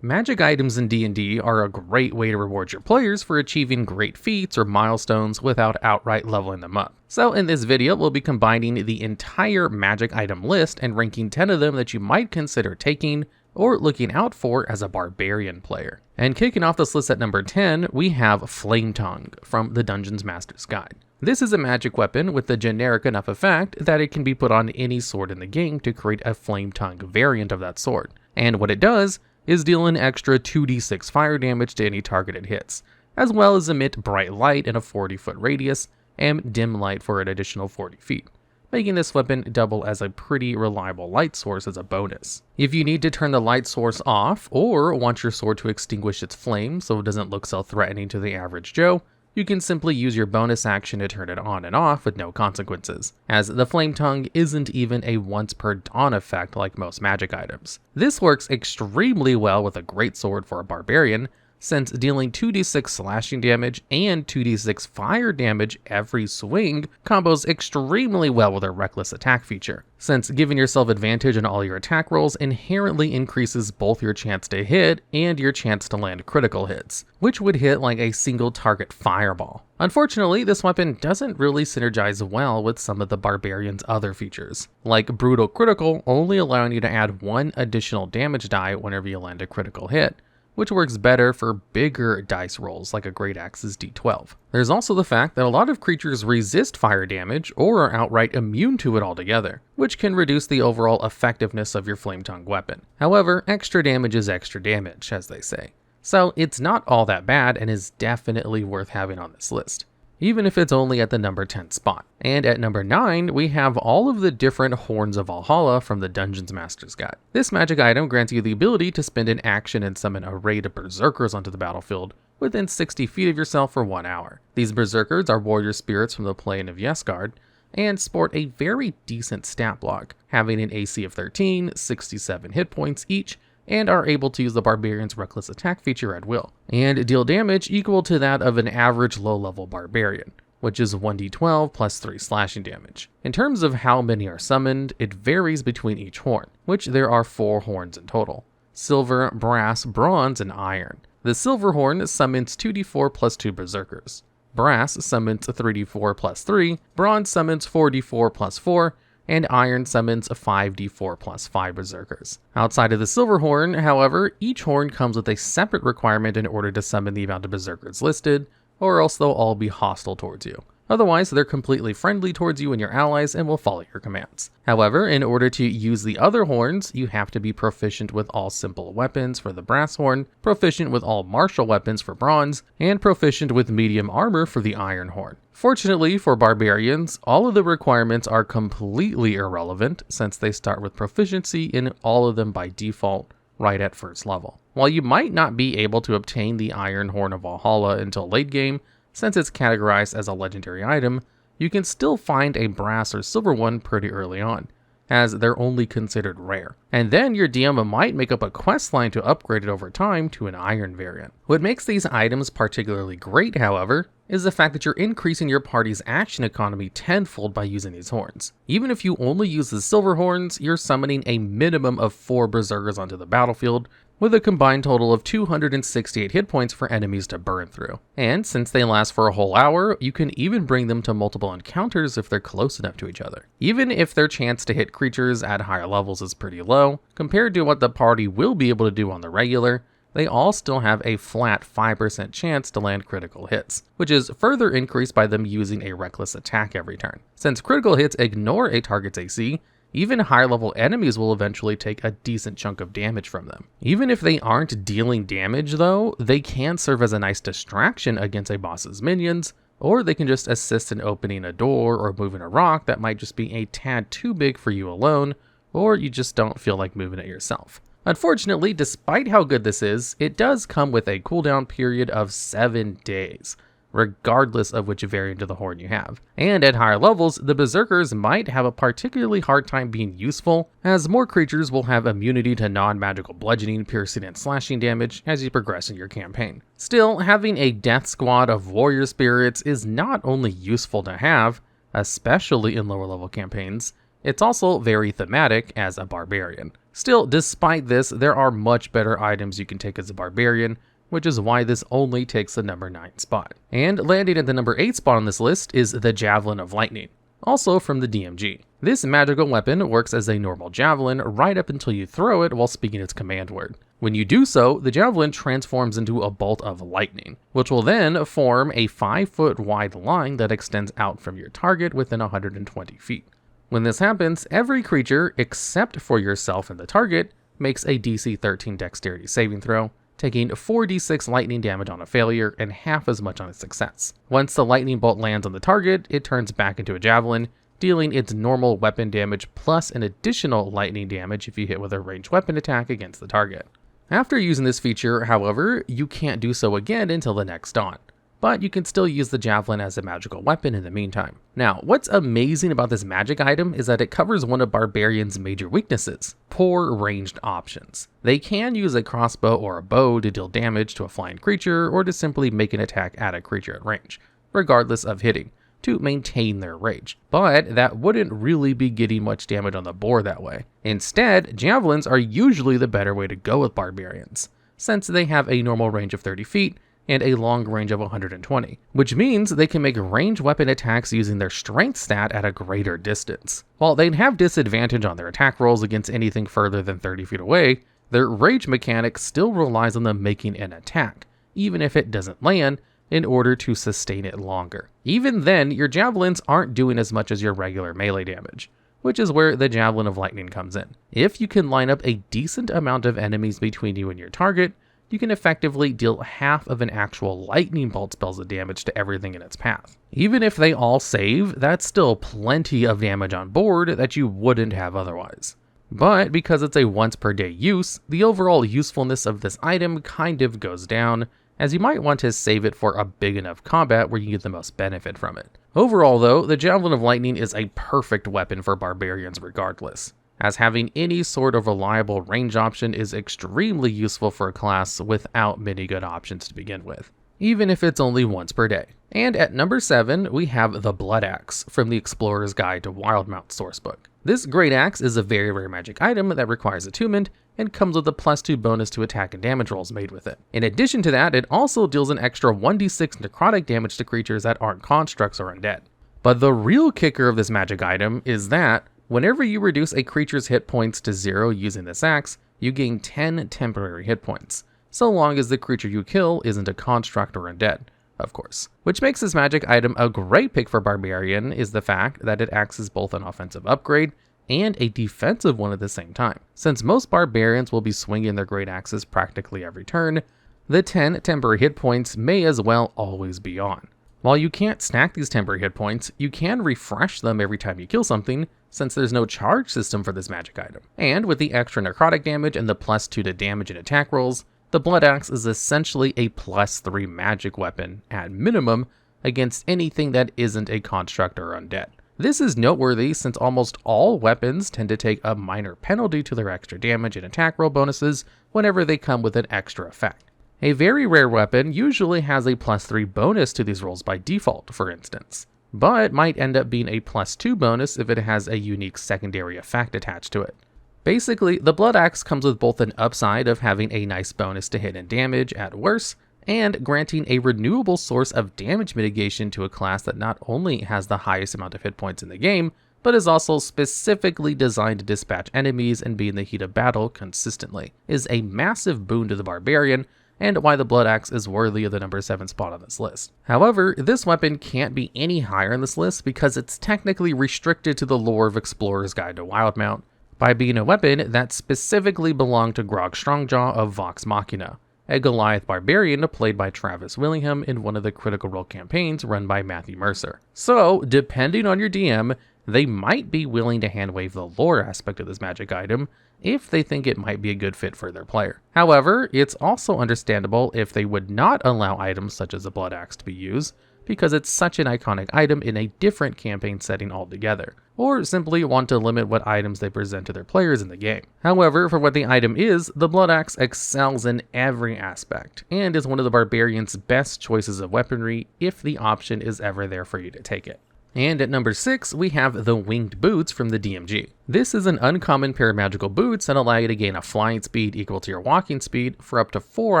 Magic items in D&D are a great way to reward your players for achieving great feats or milestones without outright leveling them up. So in this video, we'll be combining the entire magic item list and ranking 10 of them that you might consider taking or looking out for as a barbarian player. And kicking off this list at number 10, we have Flametongue from the Dungeon Master's Guide. This is a magic weapon with the generic enough effect that it can be put on any sword in the game to create a Flametongue variant of that sword. And what it does is deal an extra 2d6 fire damage to any targeted hits, as well as emit bright light in a 40-foot radius and dim light for an additional 40 feet, making this weapon double as a pretty reliable light source as a bonus. If you need to turn the light source off or want your sword to extinguish its flame so it doesn't look so threatening to the average Joe, you can simply use your bonus action to turn it on and off with no consequences, as the Flametongue isn't even a once per dawn effect like most magic items. This works extremely well with a greatsword for a barbarian, since dealing 2d6 slashing damage and 2d6 fire damage every swing combos extremely well with a reckless attack feature, since giving yourself advantage on all your attack rolls inherently increases both your chance to hit and your chance to land critical hits, which would hit like a single target fireball. Unfortunately, this weapon doesn't really synergize well with some of the Barbarian's other features, like Brutal Critical only allowing you to add one additional damage die whenever you land a critical hit, which works better for bigger dice rolls like a Great Axe's D12. There's also the fact that a lot of creatures resist fire damage or are outright immune to it altogether, which can reduce the overall effectiveness of your Flametongue weapon. However, extra damage is extra damage, as they say. So it's not all that bad and is definitely worth having on this list, even if it's only at the number 10 spot. And at number 9, we have all of the different Horns of Valhalla from the Dungeon Master's Guide. This magic item grants you the ability to spend an action and summon a raid of berserkers onto the battlefield within 60 feet of yourself for 1 hour. These berserkers are warrior spirits from the plane of Ysgard and sport a very decent stat block, having an AC of 13, 67 hit points each, and are able to use the Barbarian's reckless attack feature at will, and deal damage equal to that of an average low-level Barbarian, which is 1d12 plus 3 slashing damage. In terms of how many are summoned, it varies between each horn, which there are 4 horns in total: silver, brass, bronze, and iron. The silver horn summons 2d4 plus 2 berserkers. Brass summons 3d4 plus 3, bronze summons 4d4 plus 4, and iron summons 5d4 plus 5 berserkers. Outside of the silver horn, however, each horn comes with a separate requirement in order to summon the amount of berserkers listed, or else they'll all be hostile towards you. Otherwise, they're completely friendly towards you and your allies and will follow your commands. However, in order to use the other horns, you have to be proficient with all simple weapons for the brass horn, proficient with all martial weapons for bronze, and proficient with medium armor for the iron horn. Fortunately for barbarians, all of the requirements are completely irrelevant since they start with proficiency in all of them by default right at first level. While you might not be able to obtain the Iron Horn of Valhalla until late game, since it's categorized as a legendary item, you can still find a brass or silver one pretty early on, as they're only considered rare. And then your DM might make up a quest line to upgrade it over time to an iron variant. What makes these items particularly great, however, is the fact that you're increasing your party's action economy tenfold by using these horns. Even if you only use the silver horns, you're summoning a minimum of 4 berserkers onto the battlefield, with a combined total of 268 hit points for enemies to burn through. And since they last for a whole hour, you can even bring them to multiple encounters if they're close enough to each other. Even if their chance to hit creatures at higher levels is pretty low, compared to what the party will be able to do on the regular, they all still have a flat 5% chance to land critical hits, which is further increased by them using a reckless attack every turn. Since critical hits ignore a target's AC, even higher level enemies will eventually take a decent chunk of damage from them. Even if they aren't dealing damage though, they can serve as a nice distraction against a boss's minions, or they can just assist in opening a door or moving a rock that might just be a tad too big for you alone, or you just don't feel like moving it yourself. Unfortunately, despite how good this is, it does come with a cooldown period of 7 days, regardless of which variant of the horn you have. And at higher levels, the berserkers might have a particularly hard time being useful, as more creatures will have immunity to non-magical bludgeoning, piercing, and slashing damage as you progress in your campaign. Still, having a death squad of warrior spirits is not only useful to have, especially in lower level campaigns, It's also very thematic as a barbarian. Still, despite this, there are much better items you can take as a barbarian, which is why this only takes the number 9 spot. And landing at the number 8 spot on this list is the Javelin of Lightning, also from the DMG. This magical weapon works as a normal javelin right up until you throw it while speaking its command word. When you do so, the javelin transforms into a bolt of lightning, which will then form a 5-foot wide line that extends out from your target within 120 feet. When this happens, every creature, except for yourself and the target, makes a DC 13 dexterity saving throw, taking 4d6 lightning damage on a failure and half as much on a success. Once the lightning bolt lands on the target, it turns back into a javelin, dealing its normal weapon damage plus an additional lightning damage if you hit with a ranged weapon attack against the target. After using this feature, however, you can't do so again until the next dawn, but you can still use the javelin as a magical weapon in the meantime. Now, what's amazing about this magic item is that it covers one of Barbarian's major weaknesses: poor ranged options. They can use a crossbow or a bow to deal damage to a flying creature or to simply make an attack at a creature at range, regardless of hitting, to maintain their rage, but that wouldn't really be getting much damage on the board that way. Instead, javelins are usually the better way to go with barbarians, since they have a normal range of 30 feet and a long range of 120, which means they can make ranged weapon attacks using their strength stat at a greater distance. While they'd have disadvantage on their attack rolls against anything further than 30 feet away, their rage mechanic still relies on them making an attack, even if it doesn't land, in order to sustain it longer. Even then, your javelins aren't doing as much as your regular melee damage, which is where the Javelin of Lightning comes in. If you can line up a decent amount of enemies between you and your target, you can effectively deal half of an actual lightning bolt spells of damage to everything in its path. Even if they all save, that's still plenty of damage on board that you wouldn't have otherwise. But because it's a once per day use, the overall usefulness of this item kind of goes down, as you might want to save it for a big enough combat where you get the most benefit from it. Overall though, the Javelin of Lightning is a perfect weapon for barbarians regardless, as having any sort of reliable range option is extremely useful for a class without many good options to begin with, even if it's only once per day. And at number 7, we have the Bloodaxe from the Explorer's Guide to Wildmount sourcebook. This great axe is a very rare magic item that requires attunement and comes with a +2 bonus to attack and damage rolls made with it. In addition to that, it also deals an extra 1d6 necrotic damage to creatures that aren't constructs or undead. But the real kicker of this magic item is that whenever you reduce a creature's hit points to 0 using this axe, you gain 10 temporary hit points, so long as the creature you kill isn't a construct or undead, of course. Which makes this magic item a great pick for Barbarian is the fact that it acts as both an offensive upgrade and a defensive one at the same time. Since most Barbarians will be swinging their great axes practically every turn, the 10 temporary hit points may as well always be on. While you can't stack these temporary hit points, you can refresh them every time you kill something, since there's no charge system for this magic item. And with the extra necrotic damage and the +2 to damage and attack rolls, the Bloodaxe is essentially a +3 magic weapon, at minimum, against anything that isn't a construct or undead. This is noteworthy since almost all weapons tend to take a minor penalty to their extra damage and attack roll bonuses whenever they come with an extra effect. A very rare weapon usually has a +3 bonus to these rolls by default, for instance, but might end up being a +2 bonus if it has a unique secondary effect attached to it. Basically, the Bloodaxe comes with both an upside of having a nice bonus to hit and damage at worst, and granting a renewable source of damage mitigation to a class that not only has the highest amount of hit points in the game, but is also specifically designed to dispatch enemies and be in the heat of battle consistently, is a massive boon to the Barbarian, and why the Bloodaxe is worthy of the number 7 spot on this list. However, this weapon can't be any higher on this list because it's technically restricted to the lore of Explorer's Guide to Wildmount, by being a weapon that specifically belonged to Grog Strongjaw of Vox Machina, a Goliath barbarian played by Travis Willingham in one of the Critical Role campaigns run by Matthew Mercer. So, depending on your DM, they might be willing to handwave the lore aspect of this magic item if they think it might be a good fit for their player. However, it's also understandable if they would not allow items such as a Bloodaxe to be used, because it's such an iconic item in a different campaign setting altogether, or simply want to limit what items they present to their players in the game. However, for what the item is, the Bloodaxe excels in every aspect, and is one of the Barbarian's best choices of weaponry if the option is ever there for you to take it. And at number 6, we have the Winged Boots from the DMG. This is an uncommon pair of magical boots that allow you to gain a flying speed equal to your walking speed for up to 4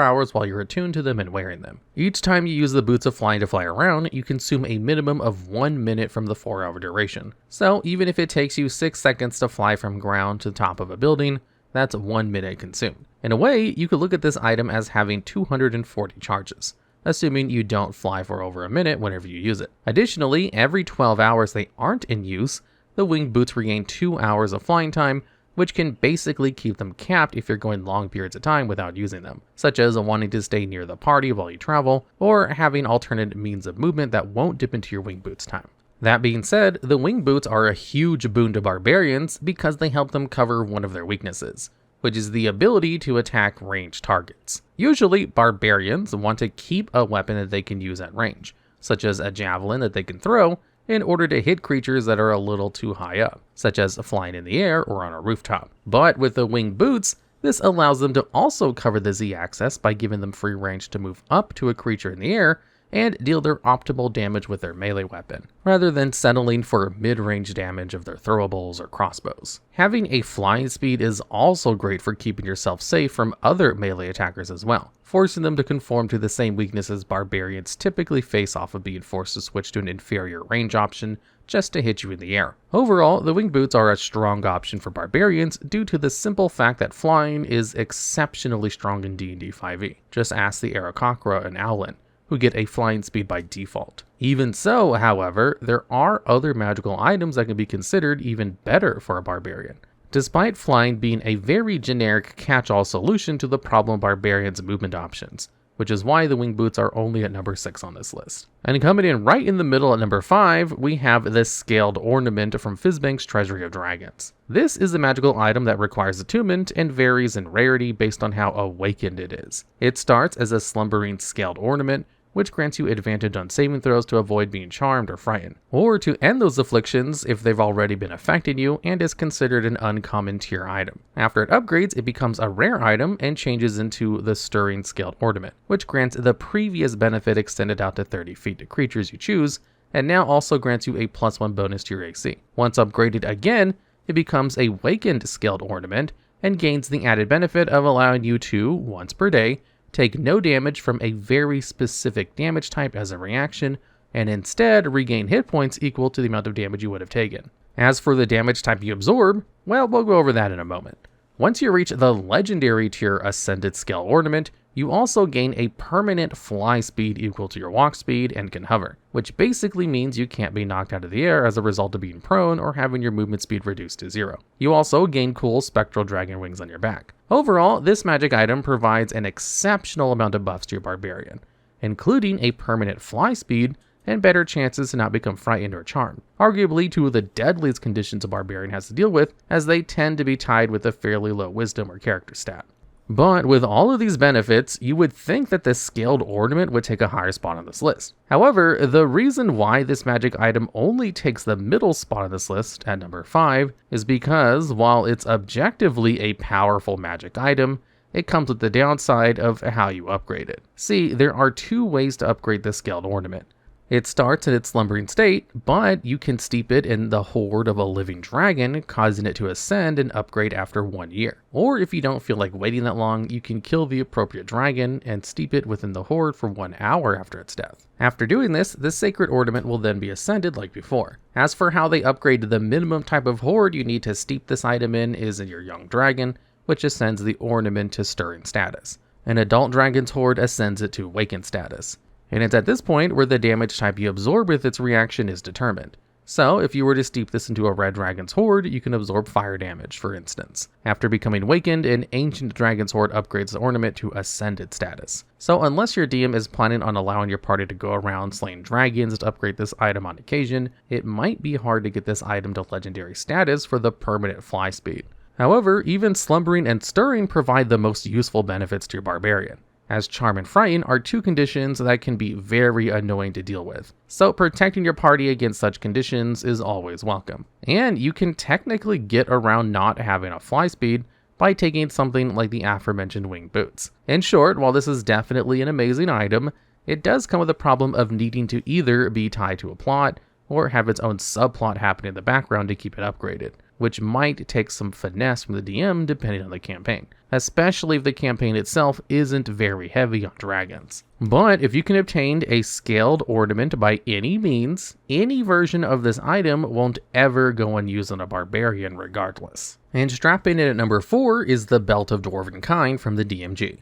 hours while you're attuned to them and wearing them. Each time you use the boots of flying to fly around, you consume a minimum of 1 minute from the 4-hour duration. So even if it takes you 6 seconds to fly from ground to the top of a building, that's 1 minute consumed. In a way, you could look at this item as having 240 charges, assuming you don't fly for over a minute whenever you use it. Additionally, every 12 hours they aren't in use, the winged boots regain 2 hours of flying time, which can basically keep them capped if you're going long periods of time without using them, such as wanting to stay near the party while you travel, or having alternate means of movement that won't dip into your winged boots time. That being said, the winged boots are a huge boon to barbarians because they help them cover one of their weaknesses, which is the ability to attack ranged targets. Usually, barbarians want to keep a weapon that they can use at range, such as a javelin that they can throw, in order to hit creatures that are a little too high up, such as flying in the air or on a rooftop. But with the winged boots, this allows them to also cover the Z-axis by giving them free range to move up to a creature in the air and deal their optimal damage with their melee weapon, rather than settling for mid-range damage of their throwables or crossbows. Having a flying speed is also great for keeping yourself safe from other melee attackers as well, forcing them to conform to the same weaknesses barbarians typically face off of being forced to switch to an inferior range option just to hit you in the air. Overall, the winged boots are a strong option for barbarians due to the simple fact that flying is exceptionally strong in D&D 5e. Just ask the Aarakocra and Owlin, who get a flying speed by default. Even so, however, there are other magical items that can be considered even better for a barbarian, despite flying being a very generic catch-all solution to the problem of barbarians' movement options, which is why the winged boots are only at number 6 on this list. And coming in right in the middle at number 5, we have this Scaled Ornament from Fizbank's Treasury of Dragons. This is a magical item that requires attunement and varies in rarity based on how awakened it is. It starts as a slumbering Scaled Ornament, which grants you advantage on saving throws to avoid being charmed or frightened, or to end those afflictions if they've already been affecting you, and is considered an uncommon tier item. After it upgrades, it becomes a rare item and changes into the Stirring Scaled Ornament, which grants the previous benefit extended out to 30 feet to creatures you choose, and now also grants you a +1 bonus to your AC. Once upgraded again, it becomes a Wakened Scaled Ornament, and gains the added benefit of allowing you to, once per day, take no damage from a very specific damage type as a reaction, and instead regain hit points equal to the amount of damage you would have taken. As for the damage type you absorb, well, we'll go over that in a moment. Once you reach the legendary tier Ascended Scale Ornament, you also gain a permanent fly speed equal to your walk speed and can hover, which basically means you can't be knocked out of the air as a result of being prone or having your movement speed reduced to 0. You also gain cool spectral dragon wings on your back. Overall, this magic item provides an exceptional amount of buffs to your barbarian, including a permanent fly speed and better chances to not become frightened or charmed, arguably two of the deadliest conditions a barbarian has to deal with, as they tend to be tied with a fairly low wisdom or character stat. But with all of these benefits, you would think that this Scaled Ornament would take a higher spot on this list. However, the reason why this magic item only takes the middle spot on this list at number 5 is because while it's objectively a powerful magic item, it comes with the downside of how you upgrade it. See, there are 2 ways to upgrade this Scaled Ornament. It starts in its slumbering state, but you can steep it in the horde of a living dragon, causing it to ascend and upgrade after 1 year. Or if you don't feel like waiting that long, you can kill the appropriate dragon and steep it within the horde for 1 hour after its death. After doing this, the sacred ornament will then be ascended like before. As for how they upgrade the minimum type of horde you need to steep this item in is in your young dragon, which ascends the ornament to stirring status. An adult dragon's horde ascends it to awakened status. And it's at this point where the damage type you absorb with its reaction is determined. So if you were to steep this into a red dragon's horde, you can absorb fire damage, for instance. After becoming awakened, an ancient dragon's horde upgrades the ornament to ascended status. So unless your DM is planning on allowing your party to go around slaying dragons to upgrade this item on occasion, it might be hard to get this item to legendary status for the permanent fly speed. However, even slumbering and stirring provide the most useful benefits to your barbarian, as Charm and Frighten are 2 conditions that can be very annoying to deal with. So protecting your party against such conditions is always welcome. And you can technically get around not having a fly speed by taking something like the aforementioned winged boots. In short, while this is definitely an amazing item, it does come with a problem of needing to either be tied to a plot or have its own subplot happening in the background to keep it upgraded, which might take some finesse from the DM depending on the campaign, especially if the campaign itself isn't very heavy on dragons. But if you can obtain a scaled ornament by any means, any version of this item won't ever go unused on a barbarian regardless. And strapping in at number 4 is the Belt of Dwarvenkind from the DMG.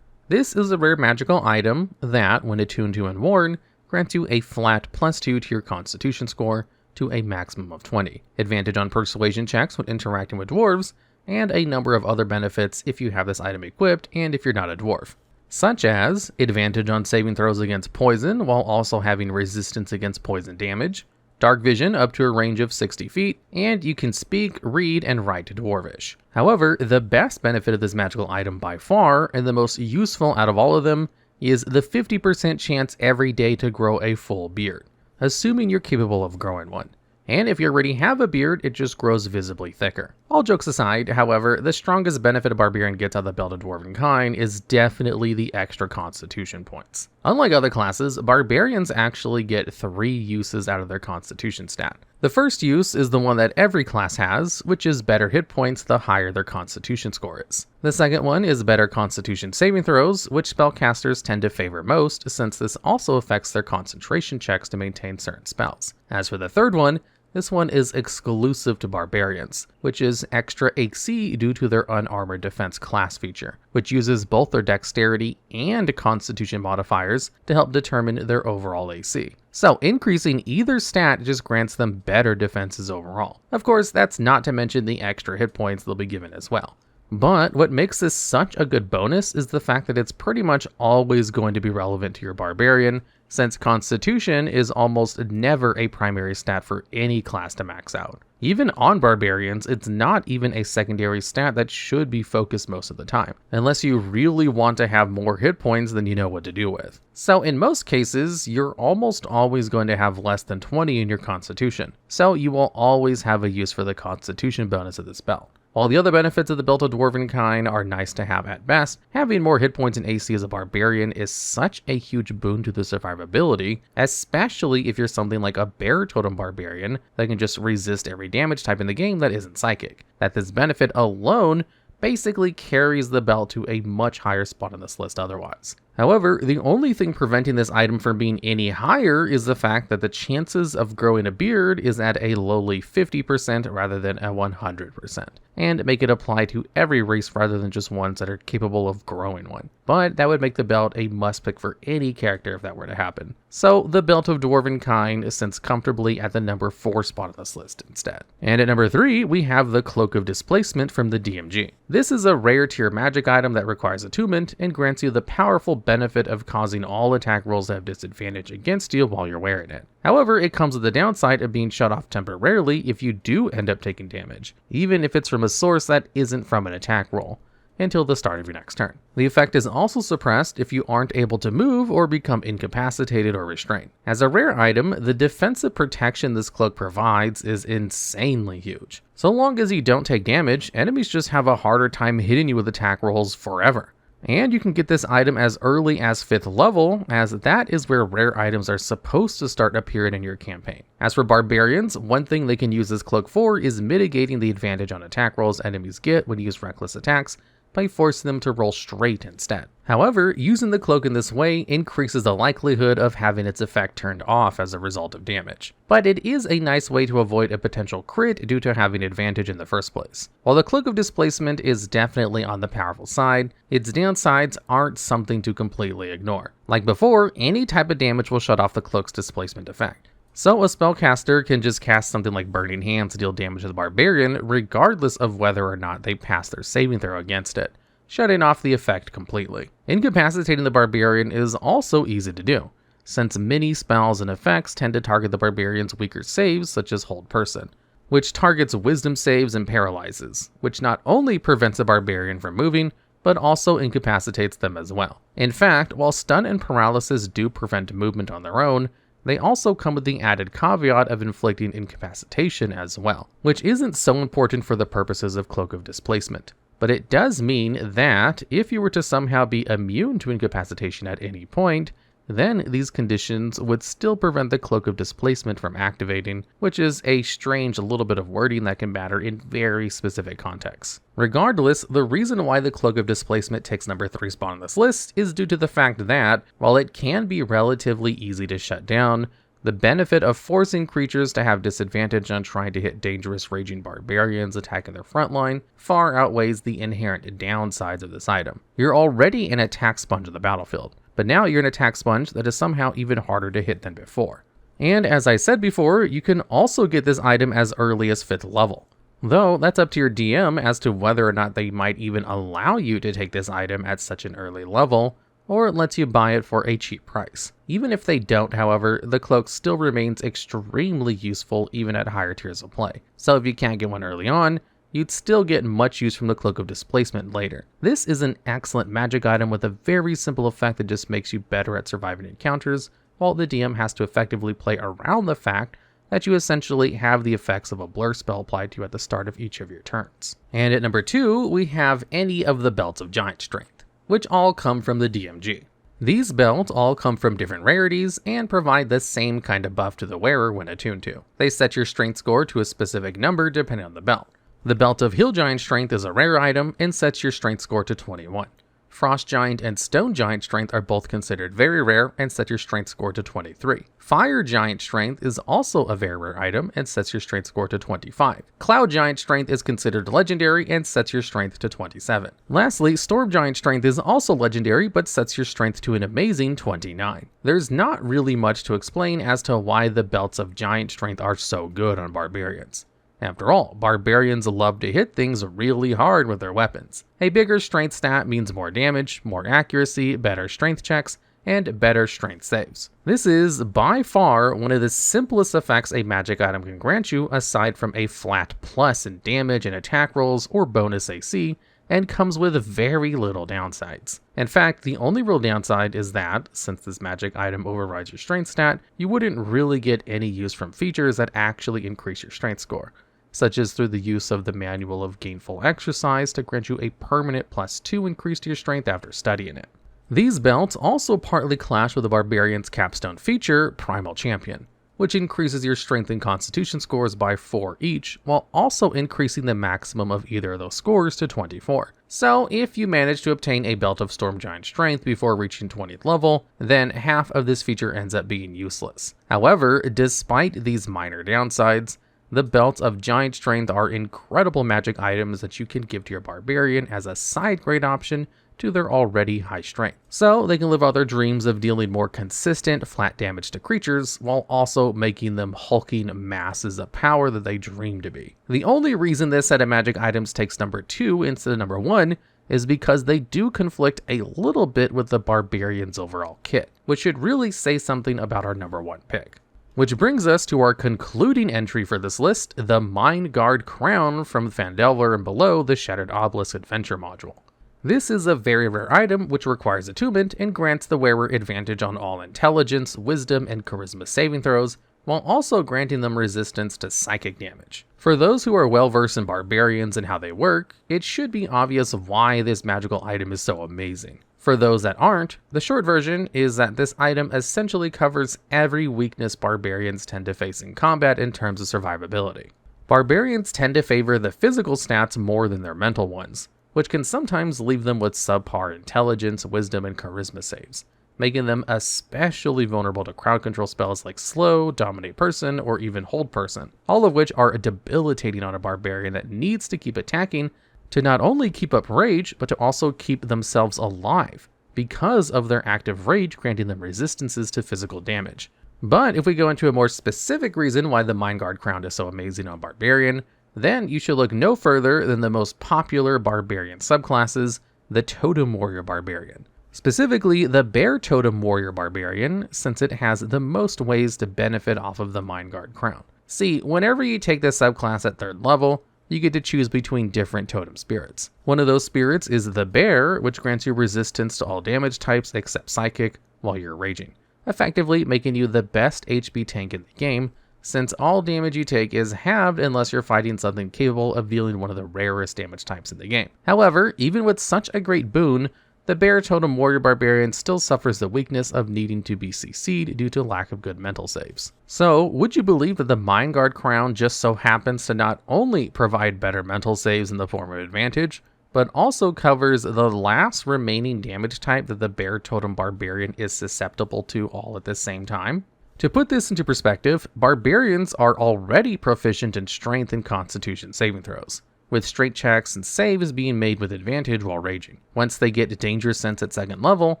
This is a rare magical item that, when attuned to and worn, grants you a flat +2 to your Constitution score to a maximum of 20, advantage on persuasion checks when interacting with dwarves, and a number of other benefits if you have this item equipped and if you're not a dwarf, such as advantage on saving throws against poison while also having resistance against poison damage, dark vision up to a range of 60 feet, and you can speak, read, and write Dwarvish. However, the best benefit of this magical item by far, and the most useful out of all of them, is the 50% chance every day to grow a full beard, assuming you're capable of growing one. And if you already have a beard, it just grows visibly thicker. All jokes aside, however, the strongest benefit a barbarian gets out of the Belt of Dwarvenkind is definitely the extra constitution points. Unlike other classes, barbarians actually get 3 uses out of their constitution stat. The first use is the one that every class has, which is better hit points the higher their constitution score is. The second one is better constitution saving throws, which spellcasters tend to favor most, since this also affects their concentration checks to maintain certain spells. As for the third one, this one is exclusive to barbarians, which is extra AC due to their unarmored defense class feature, which uses both their dexterity and constitution modifiers to help determine their overall AC. So increasing either stat just grants them better defenses overall. Of course, that's not to mention the extra hit points they'll be given as well. But what makes this such a good bonus is the fact that it's pretty much always going to be relevant to your barbarian, since Constitution is almost never a primary stat for any class to max out. Even on barbarians, it's not even a secondary stat that should be focused most of the time, unless you really want to have more hit points than you know what to do with. So in most cases, you're almost always going to have less than 20 in your Constitution, so you will always have a use for the Constitution bonus of the spell. While the other benefits of the Belt of Dwarvenkind are nice to have at best, having more hit points and AC as a barbarian is such a huge boon to the survivability, especially if you're something like a bear totem barbarian that can just resist every damage type in the game that isn't psychic, that this benefit alone basically carries the belt to a much higher spot on this list otherwise. However, the only thing preventing this item from being any higher is the fact that the chances of growing a beard is at a lowly 50% rather than a 100%, and make it apply to every race rather than just ones that are capable of growing one. But that would make the belt a must pick for any character if that were to happen. So the Belt of Dwarvenkind sits comfortably at the number 4 spot on this list instead. And at number 3, we have the Cloak of Displacement from the DMG. This is a rare tier magic item that requires attunement and grants you the powerful benefit of causing all attack rolls to have disadvantage against you while you're wearing it. However, it comes with the downside of being shut off temporarily if you do end up taking damage, even if it's from a source that isn't from an attack roll, until the start of your next turn. The effect is also suppressed if you aren't able to move or become incapacitated or restrained. As a rare item, the defensive protection this cloak provides is insanely huge. So long as you don't take damage, enemies just have a harder time hitting you with attack rolls forever. And you can get this item as early as 5th level, as that is where rare items are supposed to start appearing in your campaign. As for barbarians, one thing they can use this cloak for is mitigating the advantage on attack rolls enemies get when you use reckless attacks by forcing them to roll straight instead. However, using the cloak in this way increases the likelihood of having its effect turned off as a result of damage. But it is a nice way to avoid a potential crit due to having advantage in the first place. While the Cloak of Displacement is definitely on the powerful side, its downsides aren't something to completely ignore. Like before, any type of damage will shut off the cloak's displacement effect. So a spellcaster can just cast something like Burning Hands to deal damage to the barbarian regardless of whether or not they pass their saving throw against it, shutting off the effect completely. Incapacitating the barbarian is also easy to do, since many spells and effects tend to target the barbarian's weaker saves such as Hold Person, which targets wisdom saves and paralyzes, which not only prevents the barbarian from moving, but also incapacitates them as well. In fact, while stun and paralysis do prevent movement on their own, they also come with the added caveat of inflicting incapacitation as well, which isn't so important for the purposes of Cloak of Displacement. But it does mean that if you were to somehow be immune to incapacitation at any point, then these conditions would still prevent the Cloak of Displacement from activating, which is a strange little bit of wording that can matter in very specific contexts. Regardless, the reason why the Cloak of Displacement takes number 3 spot on this list is due to the fact that, while it can be relatively easy to shut down, the benefit of forcing creatures to have disadvantage on trying to hit dangerous raging barbarians attacking their frontline far outweighs the inherent downsides of this item. You're already an attack sponge on the battlefield, but now you're an attack sponge that is somehow even harder to hit than before. And as I said before, you can also get this item as early as 5th level. Though that's up to your DM as to whether or not they might even allow you to take this item at such an early level, or it lets you buy it for a cheap price. Even if they don't, however, the cloak still remains extremely useful even at higher tiers of play. So if you can't get one early on, you'd still get much use from the Cloak of Displacement later. This is an excellent magic item with a very simple effect that just makes you better at surviving encounters, while the DM has to effectively play around the fact that you essentially have the effects of a blur spell applied to you at the start of each of your turns. And at number 2, we have any of the belts of giant strength, which all come from the DMG. These belts all come from different rarities and provide the same kind of buff to the wearer when attuned to. They set your strength score to a specific number depending on the belt. The belt of Hill Giant Strength is a rare item and sets your strength score to 21. Frost Giant and Stone Giant Strength are both considered very rare and set your strength score to 23. Fire Giant Strength is also a very rare item and sets your strength score to 25. Cloud Giant Strength is considered legendary and sets your strength to 27. Lastly, Storm Giant Strength is also legendary but sets your strength to an amazing 29. There's not really much to explain as to why the belts of Giant Strength are so good on barbarians. After all, barbarians love to hit things really hard with their weapons. A bigger strength stat means more damage, more accuracy, better strength checks, and better strength saves. This is, by far, one of the simplest effects a magic item can grant you aside from a flat plus in damage and attack rolls or bonus AC, and comes with very little downsides. In fact, the only real downside is that, since this magic item overrides your strength stat, you wouldn't really get any use from features that actually increase your strength score, such as through the use of the Manual of Gainful Exercise to grant you a permanent +2 increase to your strength after studying it. These belts also partly clash with the Barbarian's capstone feature, Primal Champion, which increases your strength and constitution scores by 4 each, while also increasing the maximum of either of those scores to 24. So if you manage to obtain a belt of Storm Giant Strength before reaching 20th level, then half of this feature ends up being useless. However, despite these minor downsides, the belts of Giant Strength are incredible magic items that you can give to your Barbarian as a side grade option to their already high strength. So they can live out their dreams of dealing more consistent flat damage to creatures while also making them hulking masses of power that they dream to be. The only reason this set of magic items takes number 2 instead of number 1 is because they do conflict a little bit with the Barbarian's overall kit, which should really say something about our number 1 pick. Which brings us to our concluding entry for this list, the Mindguard Crown from Phandelver and below the Shattered Obelisk Adventure module. This is a very rare item which requires attunement and grants the wearer advantage on all intelligence, wisdom, and charisma saving throws, while also granting them resistance to psychic damage. For those who are well versed in barbarians and how they work, it should be obvious why this magical item is so amazing. For those that aren't, the short version is that this item essentially covers every weakness barbarians tend to face in combat in terms of survivability. Barbarians tend to favor the physical stats more than their mental ones, which can sometimes leave them with subpar intelligence, wisdom, and charisma saves, making them especially vulnerable to crowd control spells like Slow, Dominate Person, or even Hold Person, all of which are debilitating on a barbarian that needs to keep attacking to not only keep up rage, but to also keep themselves alive, because of their active rage granting them resistances to physical damage. But if we go into a more specific reason why the Mindguard Crown is so amazing on Barbarian, then you should look no further than the most popular Barbarian subclasses, the Totem Warrior Barbarian. Specifically, the Bear Totem Warrior Barbarian, since it has the most ways to benefit off of the Mindguard Crown. See, whenever you take this subclass at 3rd level, you get to choose between different totem spirits. One of those spirits is the Bear, which grants you resistance to all damage types except psychic while you're raging, effectively making you the best HP tank in the game, since all damage you take is halved unless you're fighting something capable of dealing one of the rarest damage types in the game. However, even with such a great boon, the Bear Totem Warrior Barbarian still suffers the weakness of needing to be CC'd due to lack of good mental saves. So, would you believe that the Mindguard Crown just so happens to not only provide better mental saves in the form of advantage, but also covers the last remaining damage type that the Bear Totem Barbarian is susceptible to all at the same time? To put this into perspective, Barbarians are already proficient in Strength and Constitution saving throws, with straight checks and saves being made with advantage while raging. Once they get Danger Sense at 2nd level,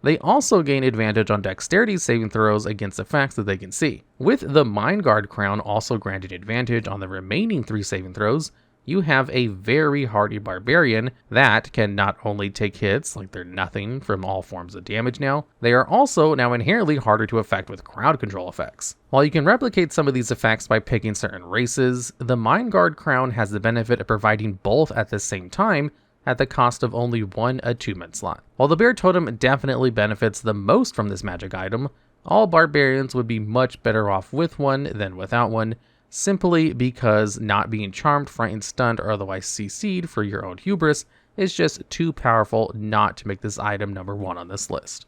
they also gain advantage on Dexterity saving throws against effects that they can see. With the Mindguard Crown also granted advantage on the remaining 3 saving throws, you have a very hardy Barbarian that can not only take hits like they're nothing from all forms of damage now, they are also now inherently harder to affect with crowd control effects. While you can replicate some of these effects by picking certain races, the Mindguard Crown has the benefit of providing both at the same time at the cost of only 1 attunement slot. While the Bear Totem definitely benefits the most from this magic item, all Barbarians would be much better off with one than without one, simply because not being charmed, frightened, stunned, or otherwise CC'd for your own hubris is just too powerful not to make this item number 1 on this list.